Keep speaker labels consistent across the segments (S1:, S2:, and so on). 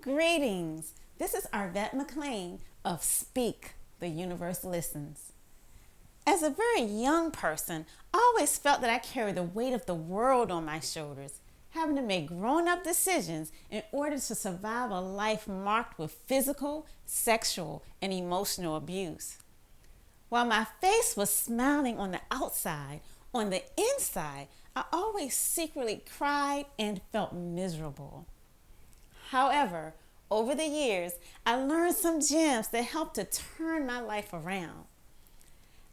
S1: Greetings. This is Arvette McLean of Speak, the Universe Listens. As a very young person, I always felt that I carried the weight of the world on my shoulders, having to make grown-up decisions in order to survive a life marked with physical, sexual, and emotional abuse. While my face was smiling on the outside, on the inside, I always secretly cried and felt miserable. However, over the years, I learned some gems that helped to turn my life around.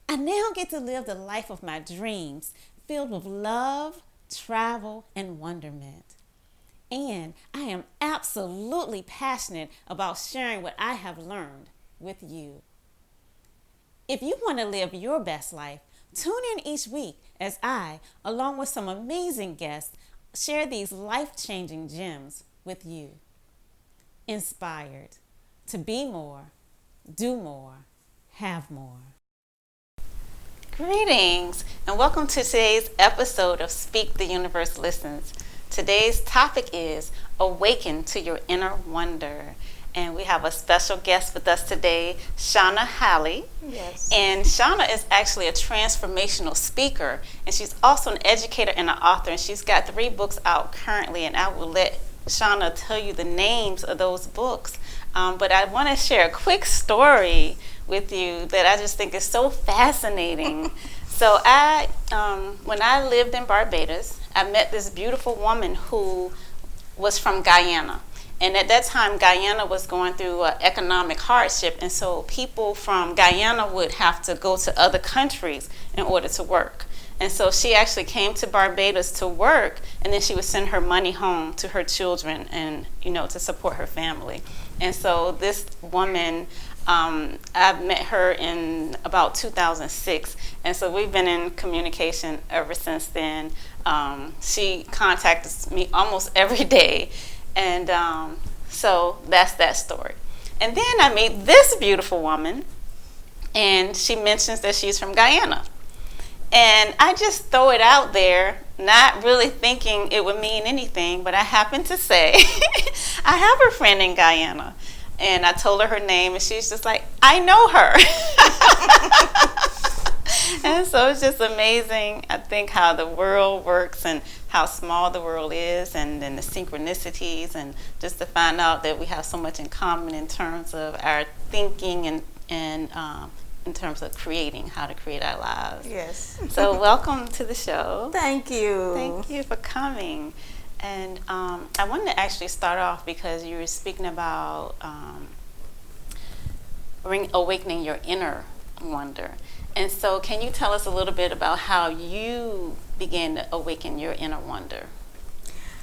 S1: I now get to live the life of my dreams, filled with love, travel, and wonderment. And I am absolutely passionate about sharing what I have learned with you. If you want to live your best life, tune in each week as I, along with some amazing guests, share these life-changing gems with you. Inspired to be more, do more, have more. Greetings and welcome to today's episode of Speak the Universe Listens. Today's topic is Awaken to Your Inner Wonder. And we have a special guest with us today, Shauna Halley.
S2: Yes.
S1: And Shauna is actually a transformational speaker, and she's also an educator and an author, and she's got 3 books out currently, and I will let Shauna tell you the names of those books. But I want to share a quick story with you that I just think is so fascinating. So when I lived in Barbados, I met this beautiful woman who was from Guyana. And at that time, Guyana was going through economic hardship, and so people from Guyana would have to go to other countries in order to work. And so she actually came to Barbados to work, and then she would send her money home to her children and, to support her family. And so this woman, I met her in about 2006, and so we've been in communication ever since then. She contacts me almost every day. And so that's that story. And then I meet this beautiful woman, and she mentions that she's from Guyana. And I just throw it out there, not really thinking it would mean anything, but I happen to say, I have a friend in Guyana. And I told her name, and she's just like, I know her. And so it's just amazing, I think, how the world works and how small the world is, and then the synchronicities, and just to find out that we have so much in common in terms of our thinking and in terms of how to create our lives.
S2: Yes.
S1: So welcome to the show.
S2: Thank you.
S1: Thank you for coming. And I wanted to actually start off because you were speaking about awakening your inner wonder. And so can you tell us a little bit about how you began to awaken your inner wonder?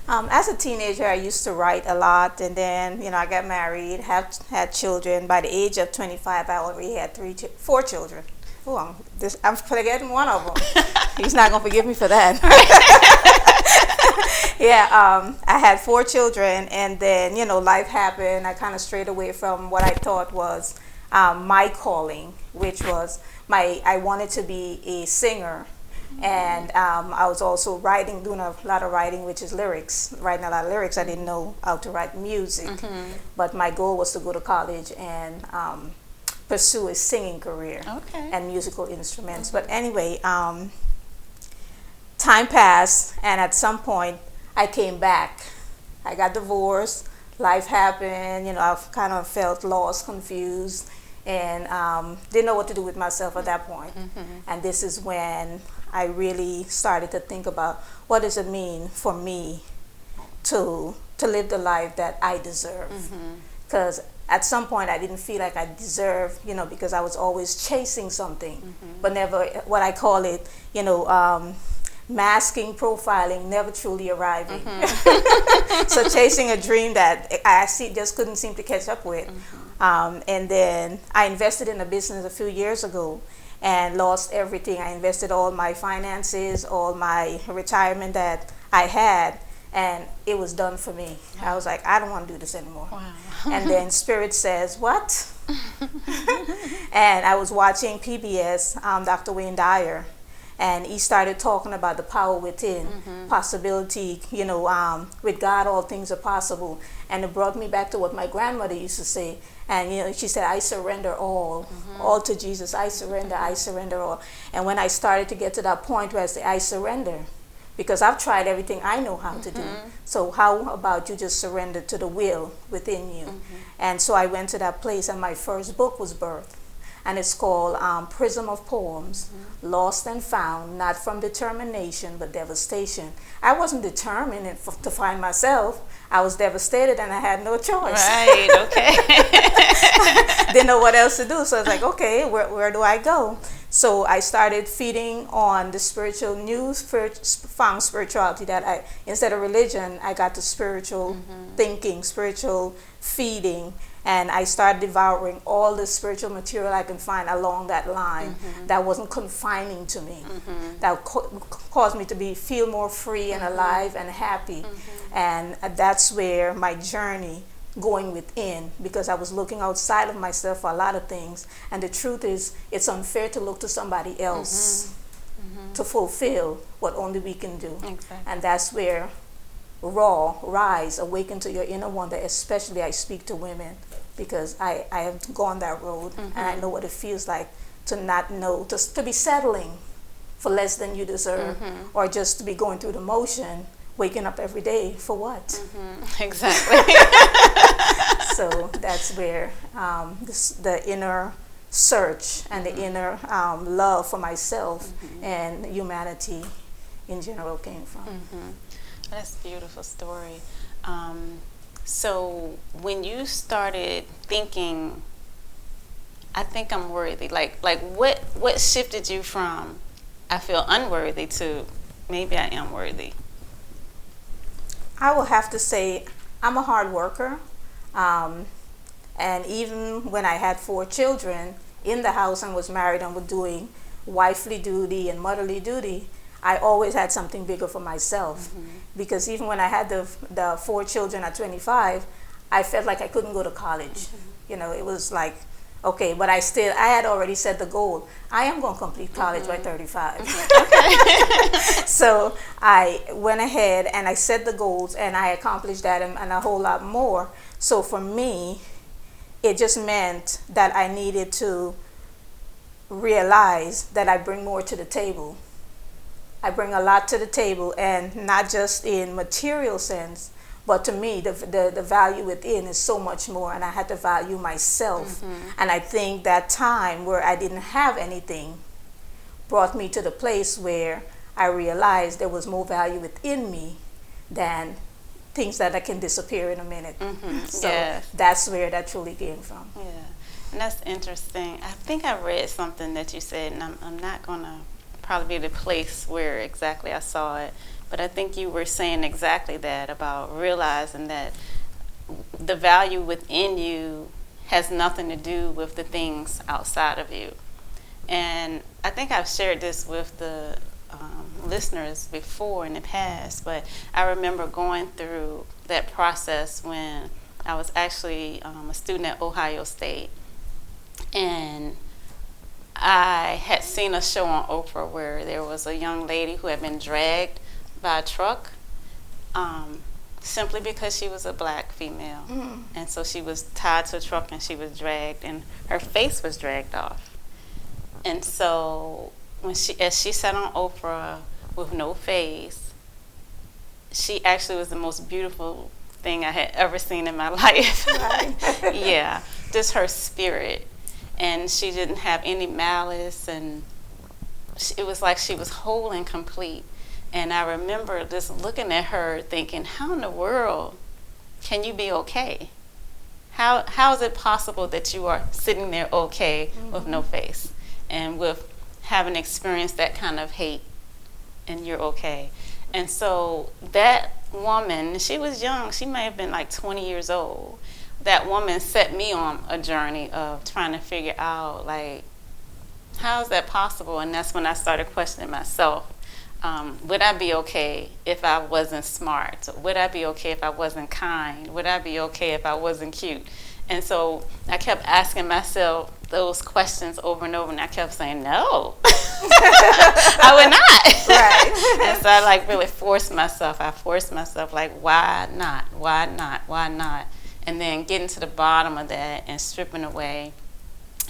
S2: As a teenager, I used to write a lot, and then I got married, had children. By the age of 25, I already had 4 children. Oh, I'm forgetting one of them. He's not gonna forgive me for that. Yeah, I had 4 children, and then life happened. I kind of strayed away from what I thought was my calling, which was I wanted to be a singer. And I was also doing a lot of writing, which is lyrics, writing a lot of lyrics. I didn't know how to write music, but my goal was to go to college and pursue a singing career and musical instruments. But anyway, time passed, and at some point, I came back. I got divorced, life happened, I kind of felt lost, confused, and didn't know what to do with myself at that point. And this is when I really started to think about what does it mean for me to live the life that I deserve. Because at some point I didn't feel like I deserved, because I was always chasing something, but never, what I call it, masking, profiling, never truly arriving. So chasing a dream that I just couldn't seem to catch up with. And then I invested in a business a few years ago and lost everything. I invested all my finances, all my retirement that I had, and it was done for me. I was like, I don't want to do this anymore.
S1: Wow.
S2: And then Spirit says, what? And I was watching PBS, Dr. Wayne Dyer, and he started talking about the power within, possibility, with God all things are possible. And it brought me back to what my grandmother used to say. And she said, I surrender all to Jesus. I surrender all. And when I started to get to that point where I say, I surrender, because I've tried everything I know how to do. So how about you just surrender to the will within you? And so I went to that place, and my first book was birthed. And it's called Prism of Poems, Lost and Found, Not from Determination, but Devastation. I wasn't determined to find myself. I was devastated, and I had no choice.
S1: Right, okay.
S2: Didn't know what else to do. So I was like, okay, where do I go? So I started feeding on the found spirituality that instead of religion, I got the spiritual thinking, spiritual feeding. And I started devouring all the spiritual material I can find along that line that wasn't confining to me, that caused me to feel more free and alive and happy. And that's where my journey going within, because I was looking outside of myself for a lot of things. And the truth is, it's unfair to look to somebody else to fulfill what only we can do.
S1: Exactly.
S2: And that's where rise, awaken to your inner wonder, especially I speak to women, because I have gone that road, and I know what it feels like to not know, to be settling for less than you deserve, or just to be going through the motion, waking up every day for what?
S1: Exactly.
S2: So that's where the inner search and the inner love for myself and humanity in general came from.
S1: That's a beautiful story. So when you started thinking, I think I'm worthy, like what shifted you from I feel unworthy to maybe I am worthy?
S2: I will have to say I'm a hard worker. And even when I had 4 children in the house and was married and was doing wifely duty and motherly duty, I always had something bigger for myself. Because even when I had the 4 children at 25, I felt like I couldn't go to college. It was like, okay, but I had already set the goal. I am going to complete college by 35. So I went ahead and I set the goals, and I accomplished that and a whole lot more. So for me, it just meant that I needed to realize that I bring more to the table. I bring a lot to the table, and not just in material sense, but to me, the value within is so much more, and I had to value myself. And I think that time where I didn't have anything brought me to the place where I realized there was more value within me than things that can disappear in a minute. So that's where that truly came from.
S1: Yeah, and that's interesting. I think I read something that you said, and I'm not going to probably be the place where exactly I saw it, but I think you were saying exactly that, about realizing that the value within you has nothing to do with the things outside of you. And I think I've shared this with the listeners before in the past, but I remember going through that process when I was actually a student at Ohio State, and I had seen a show on Oprah where there was a young lady who had been dragged by a truck simply because she was a black female. And so she was tied to a truck and she was dragged, and her face was dragged off. And so as she sat on Oprah with no face, she actually was the most beautiful thing I had ever seen in my life. Yeah, just her spirit. And she didn't have any malice, and it was like she was whole and complete. And I remember just looking at her thinking, how in the world can you be okay? How is it possible that you are sitting there okay with no face and with having experienced that kind of hate, and you're okay? And so that woman, she was young, she may have been like 20 years old. That woman set me on a journey of trying to figure out, like, how is that possible? And that's when I started questioning myself. Would I be okay if I wasn't smart? Would I be okay if I wasn't kind? Would I be okay if I wasn't cute? And so I kept asking myself those questions over and over, and I kept saying no. I would not.
S2: Right.
S1: And so I like really forced myself. I forced myself, like, why not? Why not? Why not? And then getting to the bottom of that and stripping away.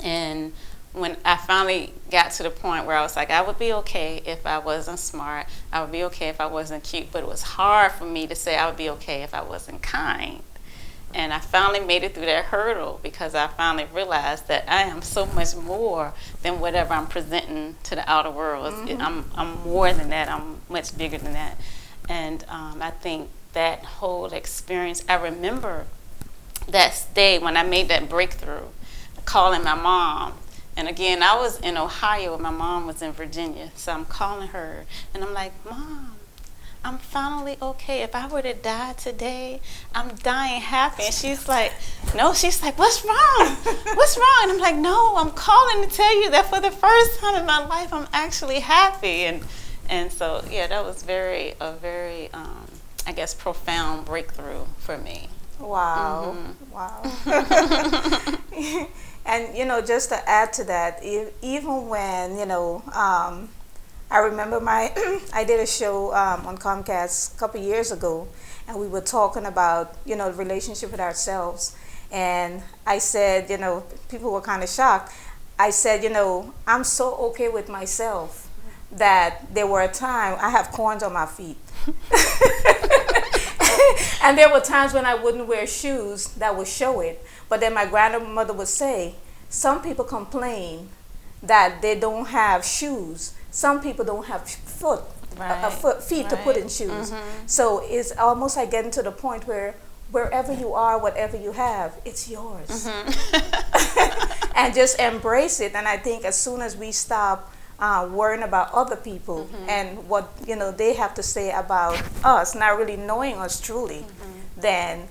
S1: And when I finally got to the point where I was like, I would be okay if I wasn't smart. I would be okay if I wasn't cute. But it was hard for me to say I would be okay if I wasn't kind. And I finally made it through that hurdle because I finally realized that I am so much more than whatever I'm presenting to the outer world. I'm more than that. I'm much bigger than that. And I think that whole experience, I remember that day when I made that breakthrough, calling my mom. And again, I was in Ohio, my mom was in Virginia. So I'm calling her, and I'm like, Mom, I'm finally okay. If I were to die today, I'm dying happy. And she's like, no, she's like, what's wrong? What's wrong? And I'm like, no, I'm calling to tell you that for the first time in my life, I'm actually happy. And so, yeah, that was a very, I guess, profound breakthrough for me.
S2: Wow. Wow. And, just to add to that, even when, I remember I did a show on Comcast a couple years ago, and we were talking about, the relationship with ourselves. And I said, people were kind of shocked. I said, I'm so okay with myself that there were a time I have corns on my feet. And there were times when I wouldn't wear shoes that would show it. But then my grandmother would say, some people complain that they don't have shoes. Some people don't have feet to put in shoes. So it's almost like getting to the point where wherever you are, whatever you have, it's yours. And just embrace it. And I think as soon as we stop worrying about other people and what they have to say about us, not really knowing us truly, then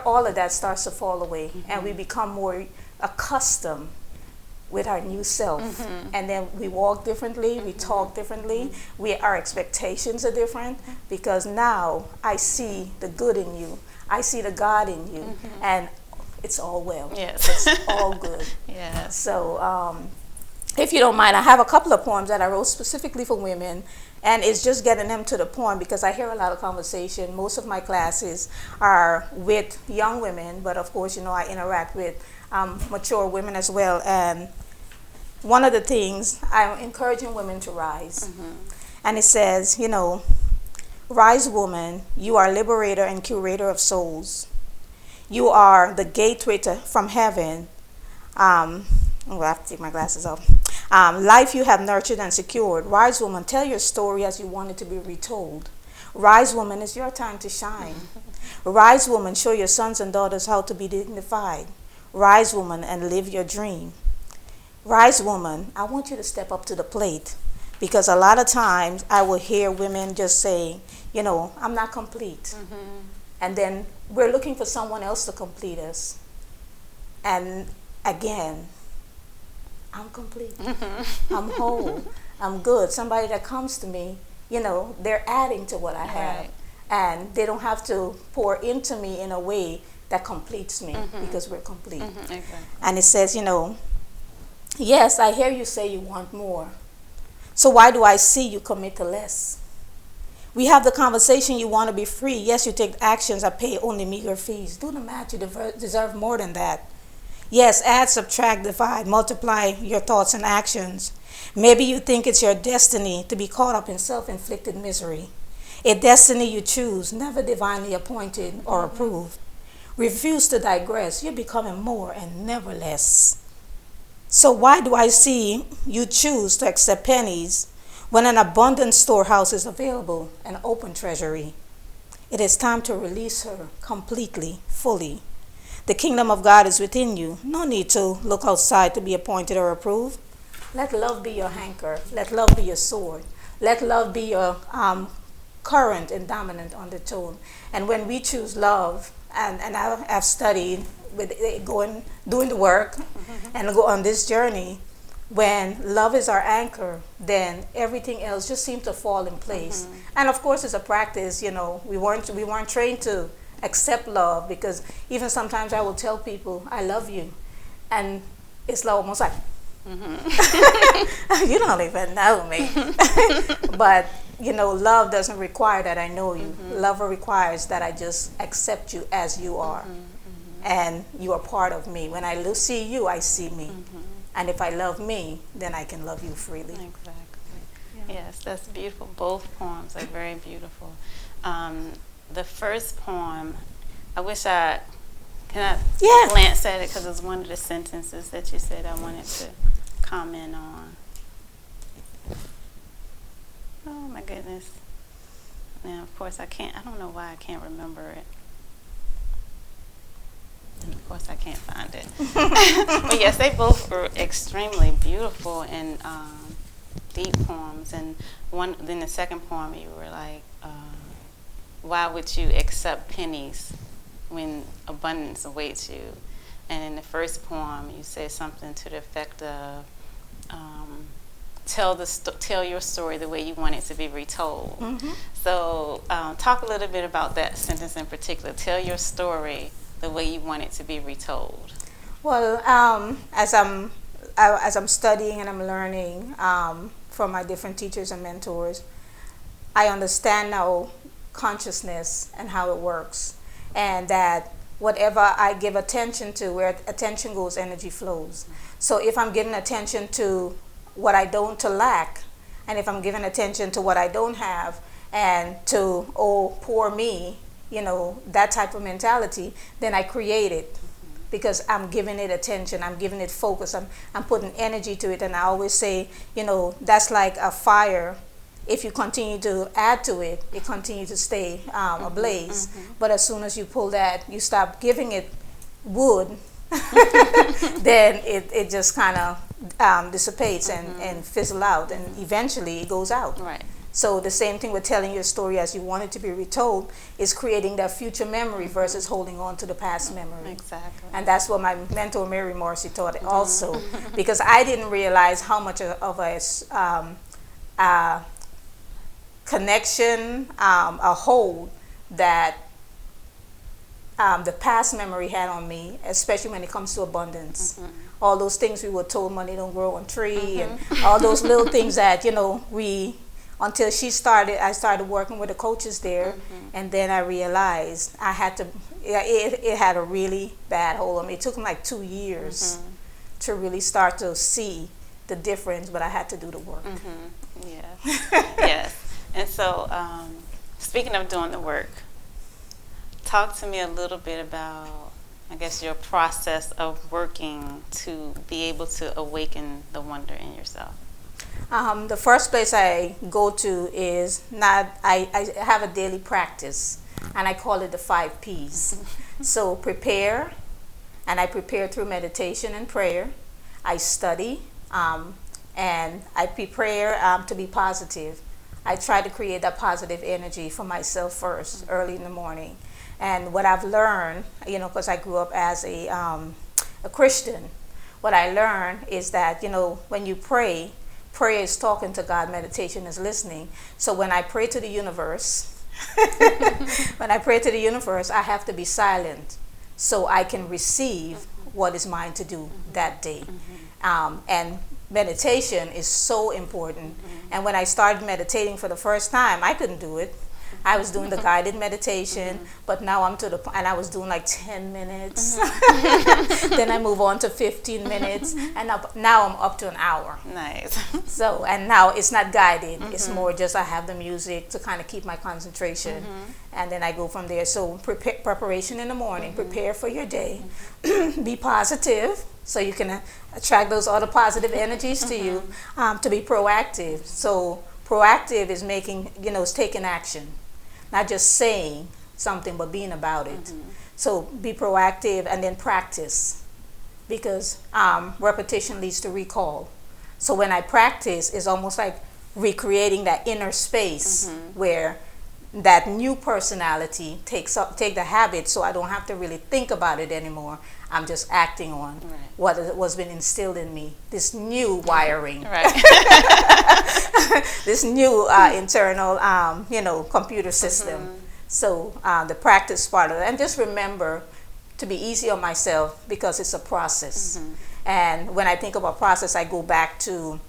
S2: all of that starts to fall away, and we become more accustomed with our new self. And then we walk differently, we talk differently, our expectations are different, because now I see the good in you, I see the God in you, and it's all well.
S1: Yes.
S2: It's all good.
S1: Yeah.
S2: So if you don't mind, I have a couple of poems that I wrote specifically for women, and it's just getting them to the point because I hear a lot of conversation. Most of my classes are with young women, but of course, I interact with mature women as well. And one of the things, I'm encouraging women to rise. And it says, rise, woman, you are liberator and curator of souls. You are the gateway from heaven. I have to take my glasses off. Life you have nurtured and secured. Rise, woman, tell your story as you want it to be retold. Rise, woman, it's your time to shine. Rise, woman, show your sons and daughters how to be dignified. Rise, woman, and live your dream. Rise, woman, I want you to step up to the plate, because a lot of times I will hear women just saying, I'm not complete. And then we're looking for someone else to complete us. And again, I'm complete. I'm whole. I'm good. Somebody that comes to me, they're adding to what I have.
S1: Right.
S2: And they don't have to pour into me in a way that completes me, because we're complete.
S1: Exactly.
S2: And it says, yes, I hear you say you want more. So why do I see you commit to less? We have the conversation, you want to be free. Yes, you take actions that pay only meager fees. Do the math, you deserve more than that. Yes, add, subtract, divide, multiply your thoughts and actions. Maybe you think it's your destiny to be caught up in self-inflicted misery. A destiny you choose, never divinely appointed or approved. Refuse to digress, you're becoming more and never less. So why do I see you choose to accept pennies when an abundant storehouse is available, an open treasury? It is time to release her completely, fully. The kingdom of God is within you. No need to look outside to be appointed or approved. Let love be your anchor. Let love be your sword. Let love be your current and dominant undertone. And when we choose love, and I've studied with doing the work and go on this journey, when love is our anchor, then everything else just seems to fall in place. And of course, it's a practice. We weren't trained to accept love, because even sometimes I will tell people I love you, and it's almost like, you don't even know me. But, love doesn't require that I know you. Love requires that I just accept you as you are. And you are part of me. When I see you, I see me. And if I love me, then I can love you freely.
S1: Exactly. Yes, that's beautiful. Both poems are very beautiful. The first poem, I wish I glance at it because it's one of the sentences that you said I wanted to comment on. Oh my goodness. Now, of course, I don't know why I can't remember it. And of course, I can't find it. But yes, they both were extremely beautiful and deep poems. And then the second poem, you were like, why would you accept pennies when abundance awaits you? And in the first poem, you say something to the effect of, tell your story the way you want it to be retold. So talk a little bit about that sentence in particular. Tell your story the way you want it to be retold.
S2: Well, as I'm studying and I'm learning from my different teachers and mentors, I understand now consciousness and how it works, and that whatever I give attention to, where attention goes, energy flows. So if I'm giving attention to what I don't to lack, and if I'm giving attention to what I don't have, and to, oh, poor me, that type of mentality, then I create it because I'm giving it attention, I'm giving it focus, I'm putting energy to it. And I always say, that's like a fire. If you continue to add to it, it continues to stay ablaze. But as soon as you pull that, you stop giving it wood, then it just kind of dissipates and fizzle out, and eventually it goes out.
S1: Right.
S2: So the same thing with telling your story as you want it to be retold is creating that future memory versus holding on to the past memory.
S1: Exactly.
S2: And that's what my mentor Mary Morrissey taught also, because I didn't realize how much of a connection, a hold that the past memory had on me, especially when it comes to abundance. All those things we were told, money don't grow on tree, and all those little things that, until I started working with the coaches there, and then I realized I had to, it had a really bad hold on me. It took me like 2 years to really start to see the difference, but I had to do the work.
S1: Yes. Yes. And so, speaking of doing the work, talk to me a little bit about, I guess, your process of working to be able to awaken the wonder in yourself.
S2: The first place I go to is I have a daily practice, and I call it the 5 P's. So prepare, and I prepare through meditation and prayer. I study, and I prepare to be positive. I try to create that positive energy for myself first, early in the morning. And what I've learned, because I grew up as a Christian, what I learned is that, when you pray, prayer is talking to God, meditation is listening. So when I pray to the universe, I have to be silent so I can receive what is mine to do that day. And meditation is so important. And when I started meditating for the first time, I couldn't do it. I was doing the guided meditation, but now and I was doing like 10 minutes. Then I move on to 15 minutes, and now I'm up to an hour.
S1: Nice.
S2: So, and now it's not guided. It's more just I have the music to kind of keep my concentration, and then I go from there. So preparation in the morning, prepare for your day, be positive, so you can attract those other positive energies to you, to be proactive. So proactive is is taking action. Not just saying something, but being about it. So be proactive, and then practice, because repetition leads to recall. So when I practice, it's almost like recreating that inner space where that new personality take the habit, so I don't have to really think about it anymore. I'm just acting on what was been instilled in me. This new wiring, this new internal, computer system. So the practice part of it, and just remember to be easy on myself, because it's a process. And when I think about process, I go back to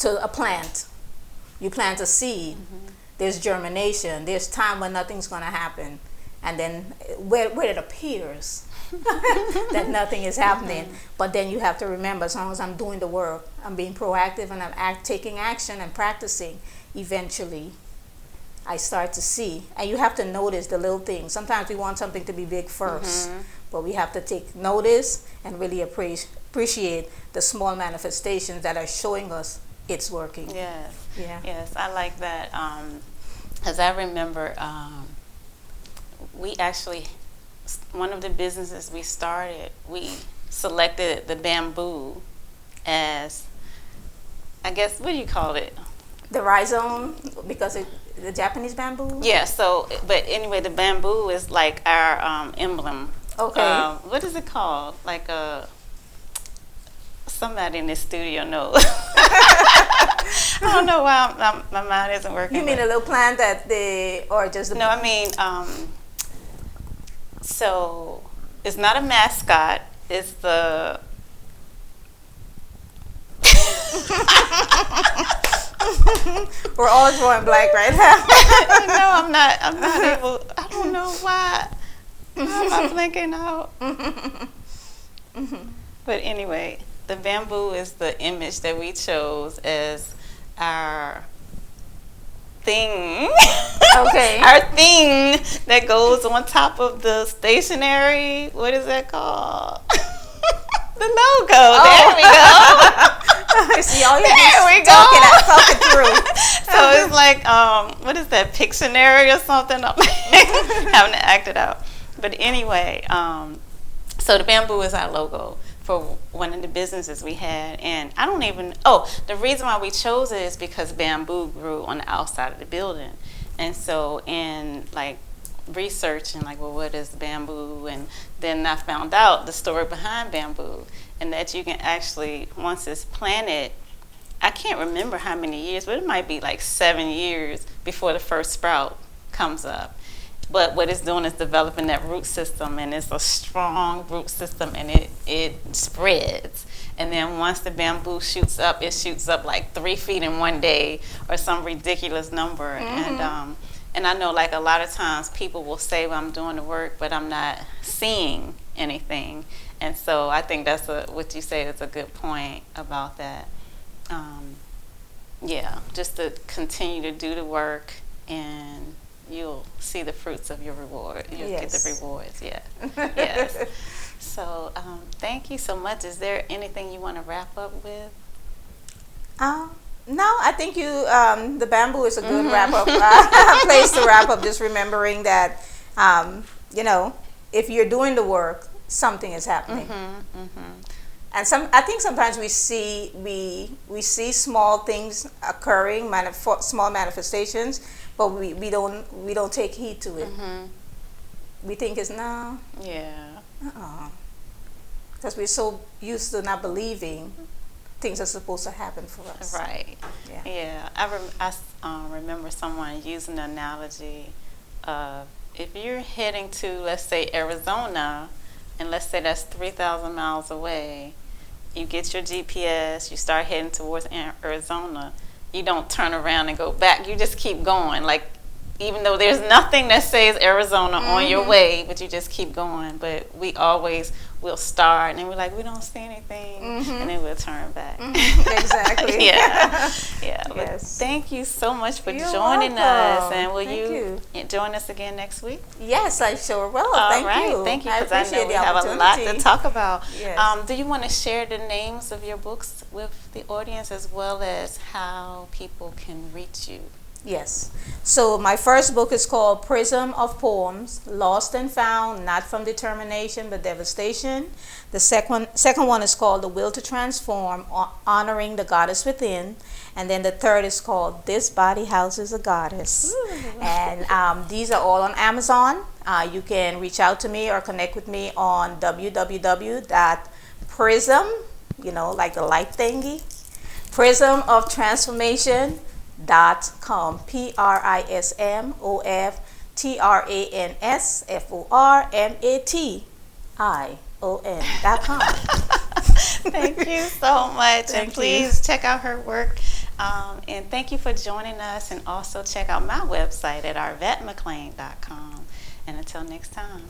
S2: a plant. You plant a seed. There's germination. There's time when nothing's going to happen, and then where it appears that nothing is happening. But then you have to remember, as long as I'm doing the work, I'm being proactive, and I'm taking action and practicing, eventually I start to see. And you have to notice the little things. Sometimes we want something to be big first, but we have to take notice and really appreciate the small manifestations that are showing us it's working.
S1: Yes.
S2: Yeah.
S1: Yes, I like that. Because I remember we actually, one of the businesses we started, we selected the bamboo as, I guess, what do you call it?
S2: The rhizome, because the Japanese bamboo?
S1: Yeah, so, but anyway, the bamboo is like our emblem.
S2: Okay.
S1: What is it called? Like somebody in this studio knows. I don't know why my mind isn't working.
S2: You mean a little plant that or just the...
S1: No, I mean, so it's not a mascot. It's the...
S2: We're all drawing blank right now.
S1: No, I'm not able. I don't know why. Why am I blanking out? But anyway, the bamboo is the image that we chose as our thing.
S2: Okay.
S1: Our thing that goes on top of the stationery. What is that called? The logo. Oh. There we go.
S2: See, all
S1: there we go.
S2: Talking through.
S1: So it's like, what is that, Pictionary or something? I'm having to act it out. But anyway, so the bamboo is our logo for one of the businesses we had. And I don't even, the reason why we chose it is because bamboo grew on the outside of the building. And so in like researching, like, well, what is bamboo? And then I found out the story behind bamboo, and that you can actually, once it's planted, I can't remember how many years, but it might be like 7 years before the first sprout comes up. But what it's doing is developing that root system, and it's a strong root system, and it spreads. And then once the bamboo shoots up, it shoots up like 3 feet in one day, or some ridiculous number. And I know, like, a lot of times people will say, well, I'm doing the work, but I'm not seeing anything. And so I think that's what you say is a good point about that. Yeah, just to continue to do the work, and you'll see the fruits of your reward. You'll get the rewards, yeah. Yes. So thank you so much. Is there anything you want to wrap up with?
S2: No, I think the bamboo is a good wrap up place to wrap up. Just remembering that, if you're doing the work, something is happening. And I think sometimes we see small things occurring, small manifestations, but we don't take heed to it. We think it's no.
S1: Yeah.
S2: Because we're so used to not believing things are supposed to happen for us.
S1: Right. Yeah. I remember someone using the analogy of, if you're heading to, let's say, Arizona, and let's say that's 3,000 miles away, you get your GPS, you start heading towards Arizona, you don't turn around and go back. You just keep going. Like, even though there's nothing that says Arizona on your way, but you just keep going. But we always will start, and then we're like, we don't see anything, and then we'll turn back.
S2: Exactly.
S1: Yeah. But
S2: Yes.
S1: thank you so much for
S2: You're
S1: joining
S2: welcome.
S1: us. And will
S2: Thank
S1: you join us again next week?
S2: Yes, I sure will.
S1: All
S2: Thank
S1: right.
S2: you.
S1: Thank you,
S2: I
S1: because I know
S2: appreciate
S1: we
S2: the
S1: have a lot to
S2: opportunity.
S1: talk about.
S2: Yes.
S1: Do you want to share the names of your books with the audience, as well as how people can reach you?
S2: Yes. So my first book is called Prism of Poems, Lost and Found, Not from Determination but Devastation. The second one is called The Will to Transform, Honoring the Goddess Within. And then the third is called This Body Houses a Goddess. Ooh. And these are all on Amazon. You can reach out to me or connect with me on www.prism, like the light thingy, Prism of Transformation .com, PrismofTransformation.com.
S1: Thank you so much.
S2: Thank
S1: And please check out her work. And thank you for joining us. And also check out my website at arvettemclean.com. And until next time.